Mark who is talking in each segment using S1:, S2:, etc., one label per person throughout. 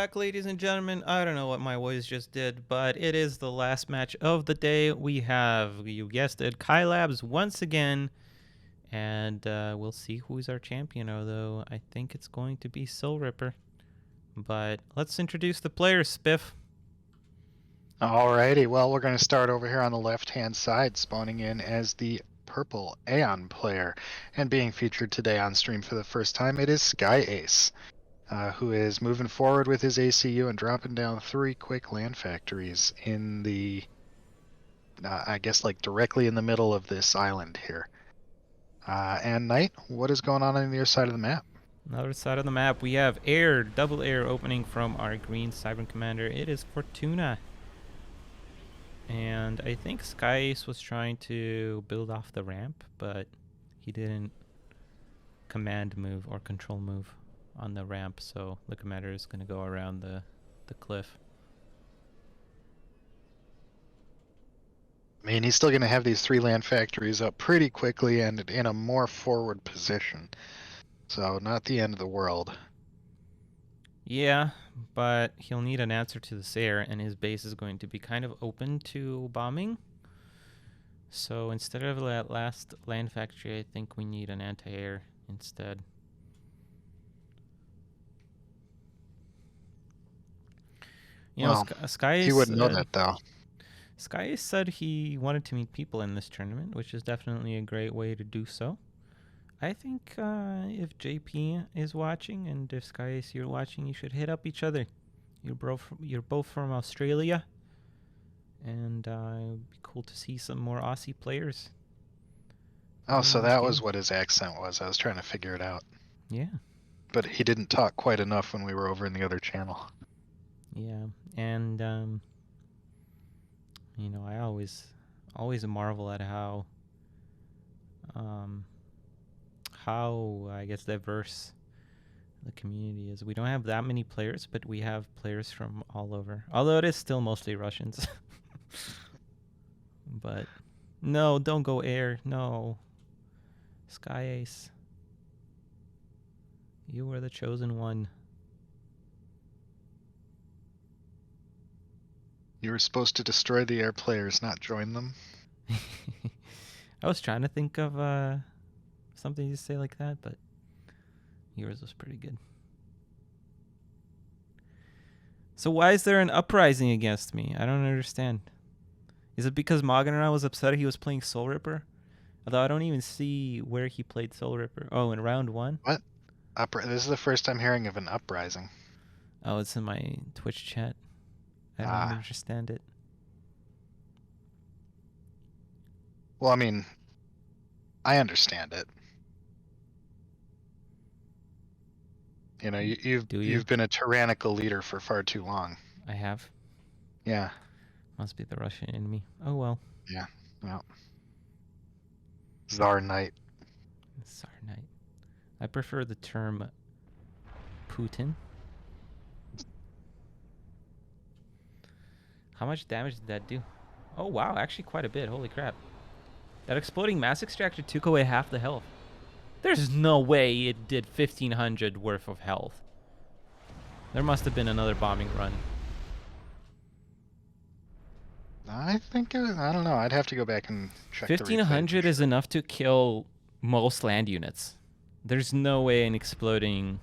S1: back, ladies and gentlemen. I don't know what my voice just did, but it is the last match of the day. We have, you guessed it, Kai Labs once again. And we'll see who's our champion, although I think it's going to be Soul Ripper. But let's introduce the players, Spiff.
S2: Alrighty, well, we're going to start over here on the left-hand side, spawning in as the purple Aeon player. And being featured today on stream for the first time, it is SkyAce, who is moving forward with his ACU and dropping down 3 quick land factories in the, I guess, like directly in the middle of this island here. And Nite, what is going on your side of the map?
S1: Another side of the map, we have double air opening from our green Cyber Commander. It is Fortuna. And I think SkyAce was trying to build off the ramp, but he didn't command move or control move on the ramp, so the commander is going to go around the cliff.
S2: I mean, he's still going to have these 3 land factories up pretty quickly and in a more forward position. So, not the end of the world.
S1: Yeah, but he'll need an answer to this air, and his base is going to be kind of open to bombing. So instead of that last land factory, I think we need an anti-air instead. You know, SkyAce,
S2: he wouldn't know that, though.
S1: SkyAce said he wanted to meet people in this tournament, which is definitely a great way to do so. I think if JP is watching and if SkyAce you're watching, you should hit up each other. You're both from Australia, and it would be cool to see some more Aussie players.
S2: Oh, so that was what his accent was. I was trying to figure it out.
S1: Yeah.
S2: But he didn't talk quite enough when we were over in the other channel.
S1: Yeah, and you know, I always marvel at how I guess diverse the community is. We don't have that many players, but we have players from all over. Although it is still mostly Russians. But no, don't go air. No. SkyAce. You were the chosen one.
S2: You were supposed to destroy the air players, not join them.
S1: I was trying to think of something to say like that, but yours was pretty good. So why is there an uprising against me? I don't understand. Is it because Maganara was upset he was playing Soul Ripper? Although I don't even see where he played Soul Ripper. Oh, in round 1?
S2: What? This is the first I'm hearing of an uprising.
S1: Oh, it's in my Twitch chat. I don't understand it.
S2: Well, I mean, I understand it. You know, you've been a tyrannical leader for far too long.
S1: I have.
S2: Yeah.
S1: Must be the Russian in me. Oh well.
S2: Yeah. Well. Tsar Nite.
S1: Tsar Nite. I prefer the term Putin. How much damage did that do? Oh wow, actually quite a bit. Holy crap. That exploding mass extractor took away half the health. There's no way it did 1,500 worth of health. There must have been another bombing run.
S2: I think I don't know. I'd have to go back and check.
S1: 1,500 is enough to kill most land units. There's no way an exploding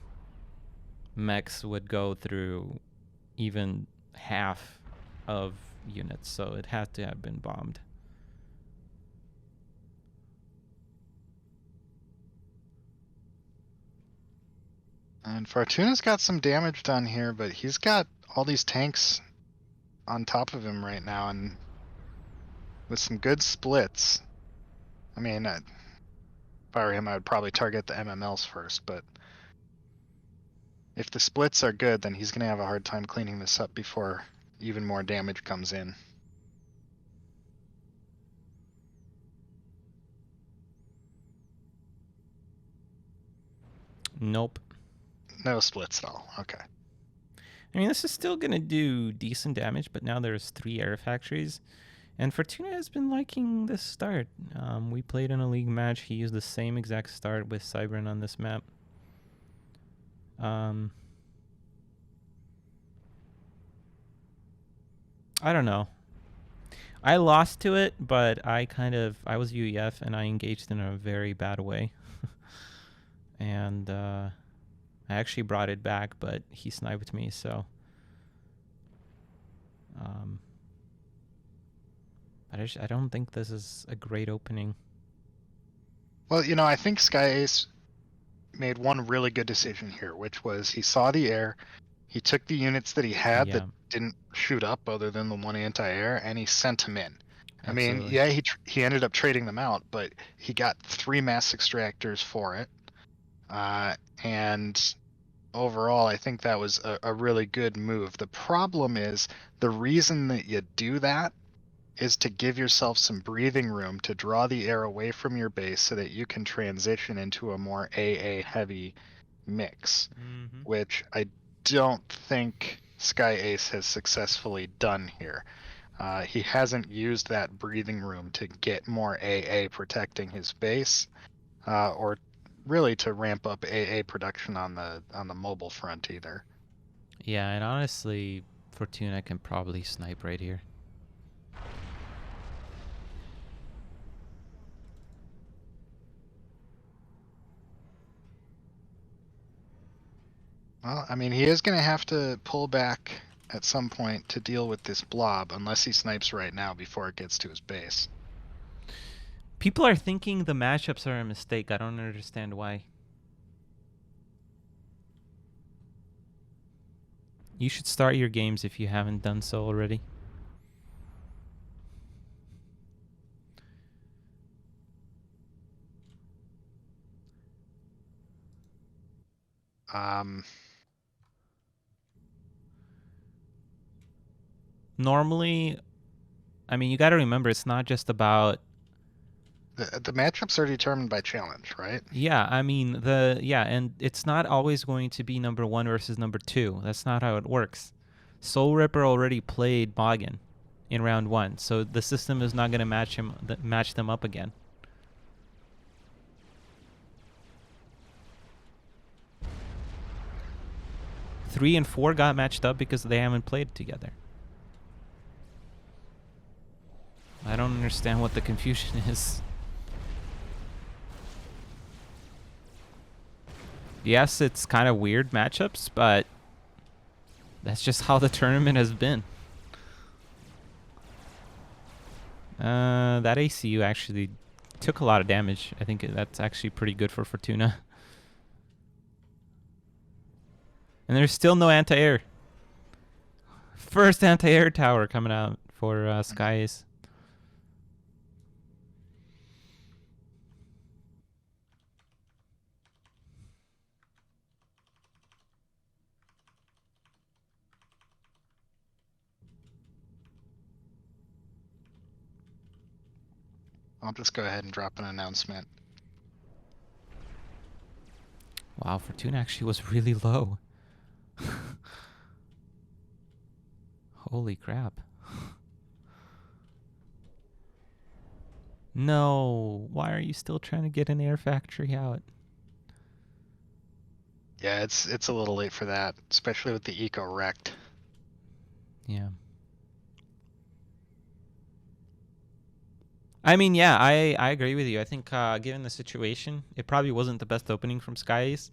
S1: mechs would go through even half of units, so it had to have been bombed.
S2: And Fortuna's got some damage done here, but he's got all these tanks on top of him right now, and with some good splits. I mean, if I were him, I would probably target the MMLs first, but if the splits are good, then he's going to have a hard time cleaning this up before even more damage comes in.
S1: Nope.
S2: No splits at all. Okay.
S1: I mean, this is still going to do decent damage, but now there's 3 air factories. And Fortuna has been liking this start. We played in a league match. He used the same exact start with Cybern on this map. I don't know. I lost to it, but I was UEF and I engaged in a very bad way. And I actually brought it back, but he sniped me, so. But I don't think this is a great opening.
S2: Well, you know, I think SkyAce made one really good decision here, which was he saw the air, he took the units that he had that didn't shoot up other than the one anti-air, and he sent them in.
S1: Absolutely.
S2: I mean, yeah, he ended up trading them out, but he got 3 mass extractors for it. And overall, I think that was a really good move. The problem is the reason that you do that is to give yourself some breathing room to draw the air away from your base so that you can transition into a more AA heavy mix, which I don't think SkyAce has successfully done here. He hasn't used that breathing room to get more AA protecting his base, or really to ramp up AA production on the mobile front either.
S1: Yeah, and honestly, Fortuna can probably snipe right here.
S2: Well, I mean, he is going to have to pull back at some point to deal with this blob, unless he snipes right now before it gets to his base.
S1: People are thinking the matchups are a mistake. I don't understand why. You should start your games if you haven't done so already. Normally, I mean, you got to remember, it's not just about...
S2: The matchups are determined by challenge, right?
S1: Yeah, I mean, and it's not always going to be number 1 versus number 2. That's not how it works. Soul Ripper already played Boggin in round 1, so the system is not going to match them up again. Three and 4 got matched up because they haven't played together. I don't understand what the confusion is. Yes, it's kind of weird matchups, but that's just how the tournament has been. That ACU actually took a lot of damage. I think that's actually pretty good for Fortuna. And there's still no anti-air. First anti-air tower coming out for SkyAce.
S2: I'll just go ahead and drop an announcement.
S1: Wow, Fortuna actually was really low. Holy crap. No, why are you still trying to get an air factory out?
S2: Yeah, it's a little late for that, especially with the eco wrecked.
S1: Yeah. I mean, yeah, I agree with you. I think given the situation, it probably wasn't the best opening from SkyAce.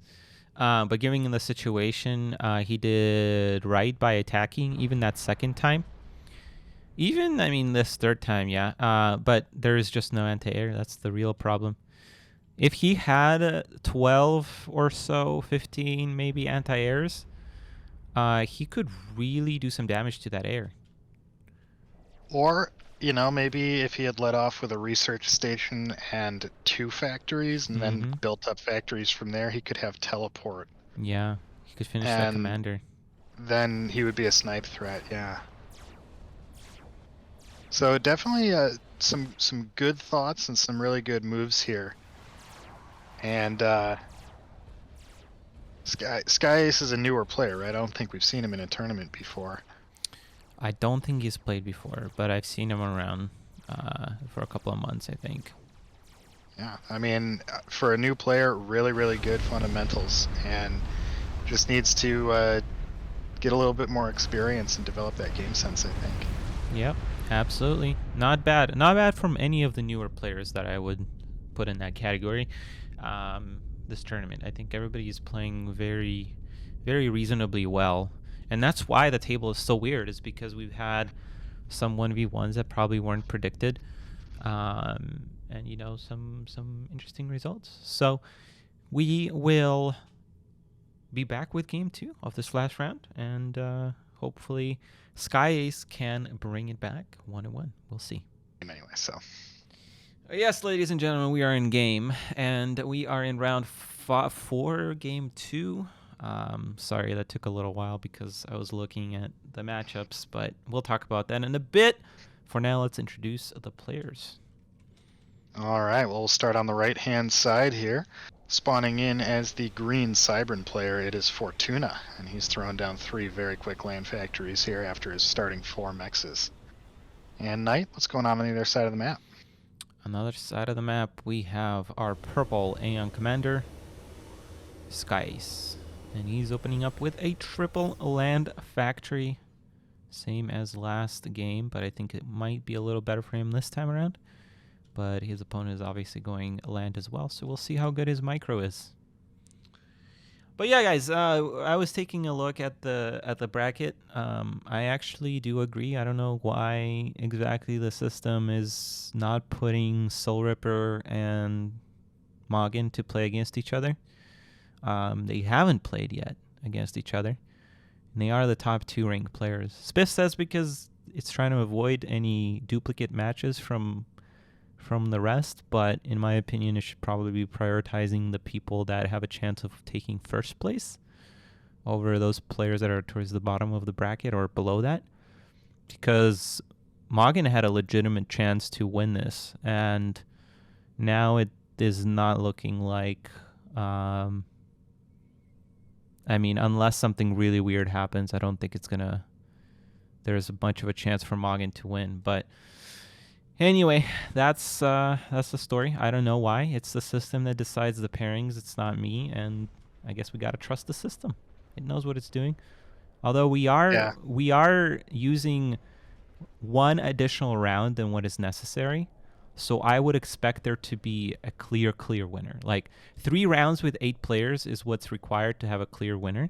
S1: But given the situation, he did right by attacking even that second time. Even, I mean, this third time, yeah. But there is just no anti-air. That's the real problem. If he had 12 or so, 15 maybe anti-airs, he could really do some damage to that air.
S2: Or, you know, maybe if he had let off with a research station and 2 factories and then built up factories from there, he could have teleport.
S1: Yeah, he could finish that commander.
S2: Then he would be a snipe threat, yeah. So definitely some good thoughts and some really good moves here. And SkyAce is a newer player, right? I don't think we've seen him in a tournament before.
S1: I don't think he's played before, but I've seen him around for a couple of months, I think.
S2: Yeah, I mean, for a new player, really, really good fundamentals, and just needs to get a little bit more experience and develop that game sense, I think.
S1: Yep, absolutely. Not bad. Not bad from any of the newer players that I would put in that category. This tournament, I think everybody is playing very, very reasonably well, and that's why the table is so weird. Is because we've had some 1v1s that probably weren't predicted, and some interesting results. So we will be back with game 2 of this last round, and hopefully SkyAce can bring it back 1-1. We'll see.
S2: Anyway, so.
S1: Yes, ladies and gentlemen, we are in game, and we are in round 4, game 2. Sorry, that took a little while because I was looking at the matchups, but we'll talk about that in a bit. For now, let's introduce the players.
S2: All right, well, we'll start on the right-hand side here. Spawning in as the green Serpent player, it is Fortuna, and he's thrown down 3 very quick land factories here after his starting 4 mexes. And Nite, what's going on the other side of the map?
S1: On the other side of the map, we have our purple Aeon Commander, SkyAce. And he's opening up with a triple land factory. Same as last game, but I think it might be a little better for him this time around. But his opponent is obviously going land as well, so we'll see how good his micro is. But yeah, guys, I was taking a look at the bracket. I actually do agree. I don't know why exactly the system is not putting Soul Ripper and Mogin to play against each other. They haven't played yet against each other. And they are the top 2 ranked players. Spiff says because it's trying to avoid any duplicate matches from the rest, but in my opinion, it should probably be prioritizing the people that have a chance of taking first place over those players that are towards the bottom of the bracket or below that. Because Mogin had a legitimate chance to win this, and now it is not looking like... unless something really weird happens, I don't think it's gonna... There's a bunch of a chance for Mogin to win, but anyway, that's the story. I don't know why. It's the system that decides the pairings. It's not me, and I guess we gotta trust the system. It knows what it's doing. Although we are using 1 additional round than what is necessary. So I would expect there to be a clear winner. Like 3 rounds with 8 players is what's required to have a clear winner.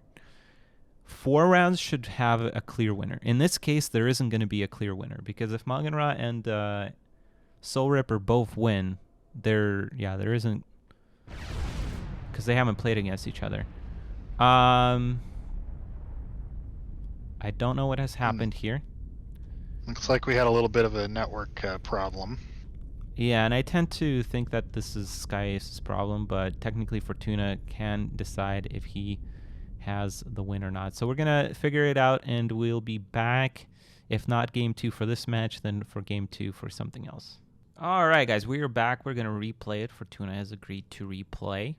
S1: 4 rounds should have a clear winner. In this case, there isn't going to be a clear winner because if Magenra and Soul Ripper both win, there isn't, because they haven't played against each other. I don't know what has happened here.
S2: Looks like we had a little bit of a network problem.
S1: Yeah, and I tend to think that this is SkyAce's problem, but technically Fortuna can decide if he has the win or not. So we're going to figure it out, and we'll be back. If not game 2 for this match, then for game 2 for something else. All right, guys, we are back. We're going to replay it. Fortuna has agreed to replay.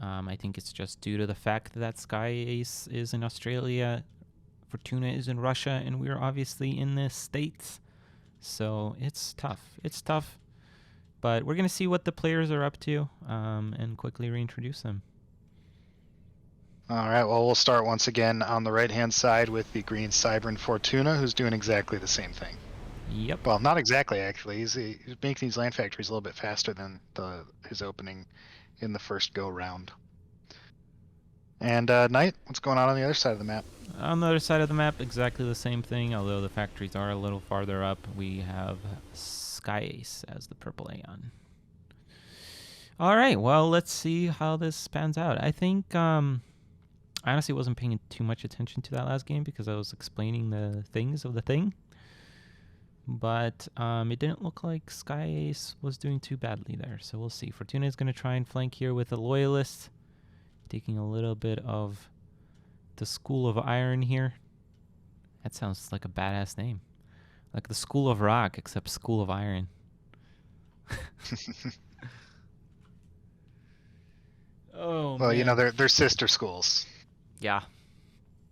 S1: I think it's just due to the fact that SkyAce is in Australia, Fortuna is in Russia, and we're obviously in the States. So it's tough. It's tough. But we're going to see what the players are up to and quickly reintroduce them.
S2: All right, well, we'll start once again on the right-hand side with the green Serpent Fortuna, who's doing exactly the same thing.
S1: Yep.
S2: Well, not exactly, actually. He's making these land factories a little bit faster than his opening in the first go-round. And Nite, what's going on the other side of the map?
S1: On the other side of the map, exactly the same thing, although the factories are a little farther up. We have SkyAce as the purple Aeon. All right, well, let's see how this pans out. I think I honestly wasn't paying too much attention to that last game because I was explaining the things of the thing. But it didn't look like SkyAce was doing too badly there, so we'll see. Fortuna is going to try and flank here with a Loyalist, taking a little bit of the School of Iron here. That sounds like a badass name. Like the School of Rock, except School of Iron. Oh,
S2: well,
S1: man.
S2: you know, they're sister schools.
S1: Yeah.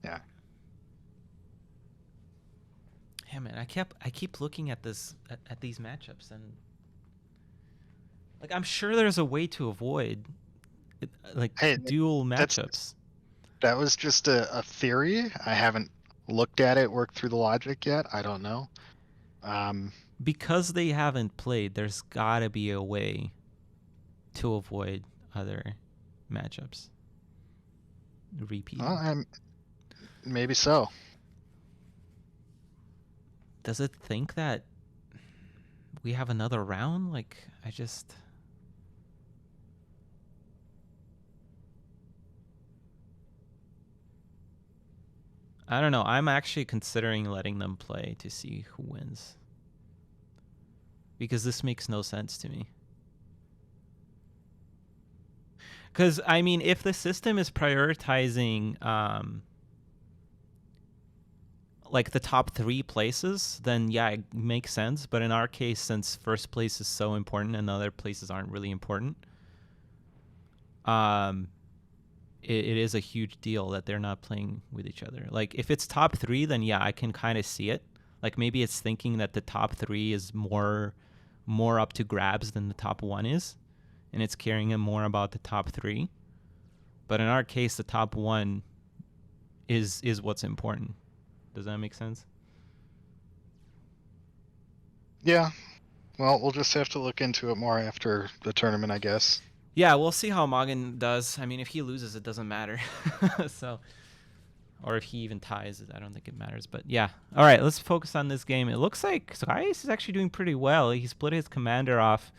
S2: Yeah.
S1: Yeah, man, I keep looking at this at these matchups, and like I'm sure there's a way to avoid dual matchups.
S2: That was just a theory. I haven't looked at it, worked through the logic yet. I don't know.
S1: Because they haven't played, there's gotta be a way to avoid other matchups repeating.
S2: Well, maybe so.
S1: Does it think that we have another round? Like, I don't know. I'm actually considering letting them play to see who wins. Because this makes no sense to me. Because, I mean, if the system is prioritizing like the top 3 places, then yeah, it makes sense. But in our case, since first place is so important and other places aren't really important, it is a huge deal that they're not playing with each other. Like, if it's top 3, then yeah, I can kind of see it. Like, maybe it's thinking that the top 3 is more up to grabs than the top 1 is, and it's caring more about the top 3. But in our case, the top 1 is what's important. Does that make sense?
S2: Yeah. Well, we'll just have to look into it more after the tournament, I guess.
S1: Yeah, we'll see how Magen does. I mean, if he loses, it doesn't matter. So, or if he even ties, I don't think it matters. But yeah. All right, let's focus on this game. It looks like SkyAce is actually doing pretty well. He split his commander off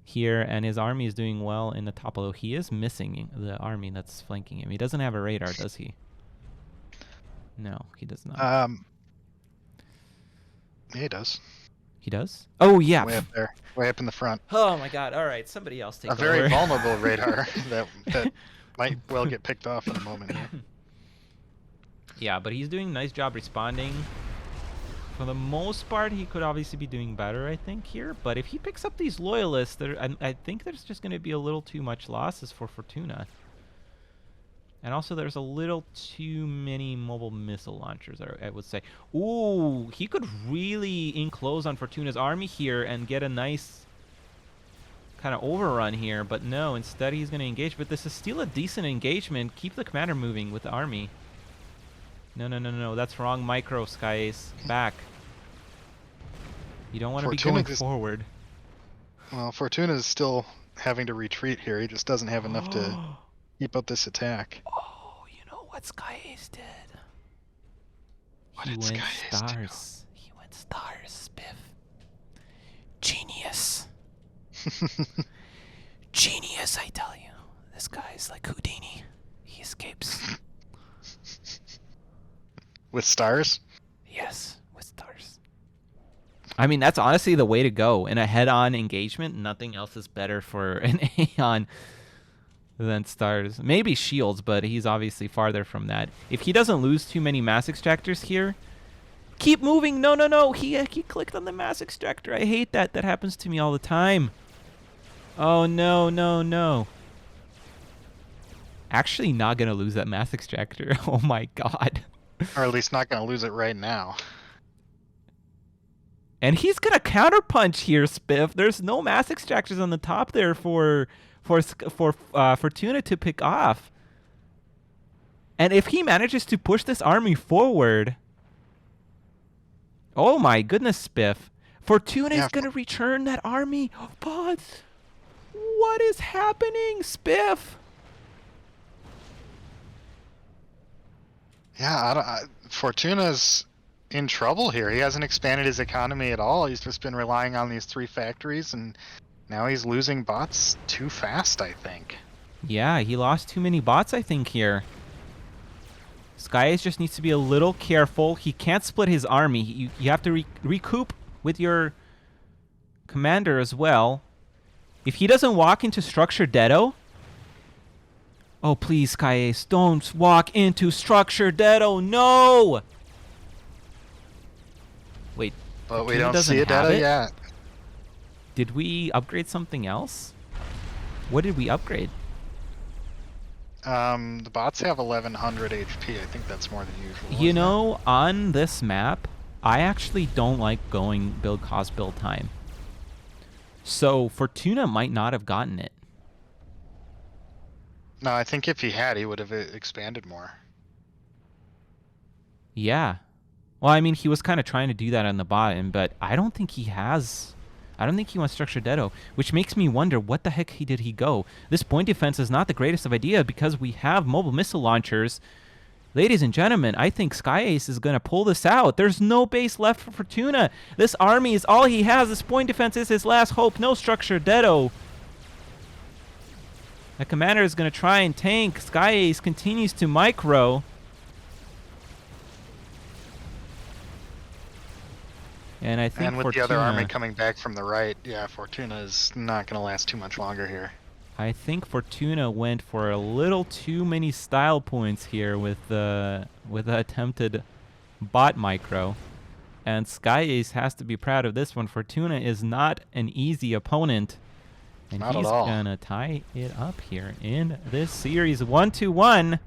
S1: here, and his army is doing well in the top, although he is missing the army that's flanking him. He doesn't have a radar, does he? No, he does not.
S2: Yeah, he does.
S1: He does? Oh, yeah.
S2: Way up there. Way up in the front.
S1: Oh, my God. All right, somebody else take over.
S2: A very vulnerable radar that might well get picked off in a moment here.
S1: Yeah, but he's doing a nice job responding. For the most part, he could obviously be doing better, I think, here. But if he picks up these loyalists, I think there's just going to be a little too much losses for Fortuna. And also, there's a little too many mobile missile launchers, I would say. Ooh, he could really enclose on Fortuna's army here and get a nice kind of overrun here. But no, instead he's going to engage. But this is still a decent engagement. Keep the commander moving with the army. No. That's wrong micro, SkyAce. Back. You don't want to be going forward.
S2: Well, Fortuna is still having to retreat here. He just doesn't have enough to keep up this attack.
S1: Oh, you know what SkyAce did?
S2: What did SkyAce
S1: stars. Do? He went stars, Spiff. Genius. Genius, I tell you. This guy's like Houdini. He escapes.
S2: With stars?
S1: Yes, with stars. I mean, that's honestly the way to go. In a head-on engagement, nothing else is better for an Aeon than stars. Maybe shields, but he's obviously farther from that. If he doesn't lose too many mass extractors here, keep moving. No. He clicked on the mass extractor. I hate that. That happens to me all the time. Oh, no. Actually not going to lose that mass extractor. Oh, my God.
S2: Or at least not going to lose it right now.
S1: And he's going to counterpunch here, Spiff. There's no mass extractors on the top there for Fortuna to pick off. And if he manages to push this army forward... Oh my goodness, Spiff. Fortuna is going to return that army. But what is happening, Spiff?
S2: Yeah, Fortuna's in trouble here. He hasn't expanded his economy at all. He's just been relying on these 3 factories, and now he's losing bots too fast, I think.
S1: Yeah, he lost too many bots, I think, here. SkyAce just needs to be a little careful. He can't split his army. You have to recoup with your commander as well. If he doesn't walk into Structure Deado... Oh, please, SkyAce, don't walk into Structure Deado. No! Wait.
S2: But we don't see a Deado yet.
S1: Did we upgrade something else? What did we upgrade?
S2: The bots have 1100 HP. I think that's more than usual.
S1: You know, on this map, I actually don't like going build cost build time. So Fortuna might not have gotten it.
S2: No, I think if he had, he would have expanded more.
S1: Yeah. Well, I mean, he was kind of trying to do that on the bottom, but I don't think he has... I don't think he wants Structure Deado, which makes me wonder what the heck did he go. This point defense is not the greatest of idea because we have mobile missile launchers. Ladies and gentlemen, I think SkyAce is going to pull this out. There's no base left for Fortuna. This army is all he has. This point defense is his last hope. No Structure Deado. The commander is going to try and tank. SkyAce continues to micro. And I think
S2: with
S1: Fortuna,
S2: the other army coming back from the right, yeah, Fortuna is not going to last too much longer here.
S1: I think Fortuna went for a little too many style points here with the attempted bot micro. And SkyAce has to be proud of this one. Fortuna is not an easy opponent. And
S2: not
S1: he's
S2: at all.
S1: going to tie it up here in this series 1-1.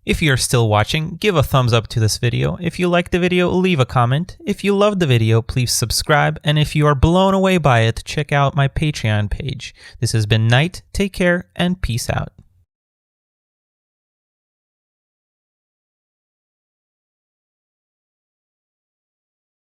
S1: If you're still watching, give a thumbs up to this video. If you liked the video, leave a comment. If you loved the video, please subscribe. And if you are blown away by it, check out my Patreon page. This has been Nite. Take care and peace out.